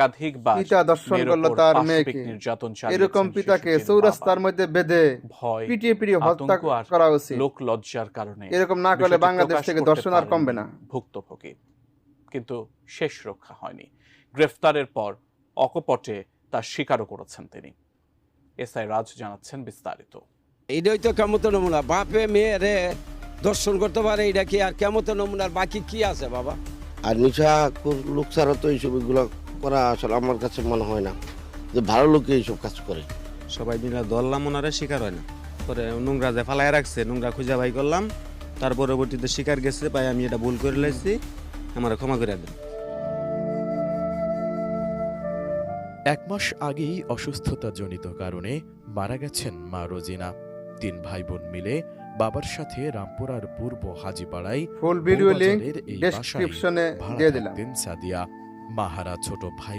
একাধিকবার পিতা দর্শন করলো তার মেয়েকে, নির্যাতন এরকম পিতাকে চৌরাস্তার মধ্যে বেঁধে ভয়, পিটিয়ে পিটিয়ে হত্যা করা উচিত। লোক লজ্জার কারণে এরকম না করলে বাংলাদেশ থেকে দর্শন আর কমবে না। ভুক্তভোগী কিন্তু শেষ রক্ষা হয়নি। গ্রেফতারের পর অকপটে তার স্বীকারও করেছেন তিনি। এসআই রাজ জানাচ্ছেন বিস্তারিত। এইটাই তো কেমত নমুনা, বাপে মেয়েরে দর্শন করতে পারে, এটা কি আর কেমত নমুনার বাকি কি আছে বাবা? আর নিশা লোক ছাড়া তো এইসব এগুলো করা আসলে আমার কাছে মনে হয় না যে ভালো লোকে এইসব কাজ করে। সবাই মিলে ধরলাম, ওনারা শিকার হয় না, পরে নোংরা যে ফালায় রাখছে, নোংরা খুঁজে বাই করলাম, তার পরবর্তীতে শিকার গেছে, ভাই আমি এটা ভুল করে লাইছি, আমার ক্ষমা করে দেন। 1 মাস আগেই অসুস্থতাজনিত কারণে মারা গেছেন মা রোজিনা। 3 ভাই বোন মিলে বাবার সাথে রামপুরার পূর্ব হাজীপাড়ায় ফুল ভিডিও লিংক ডেসক্রিপশনে দিয়ে দিলাম। সাদিয়া মাহারা ছোট ভাই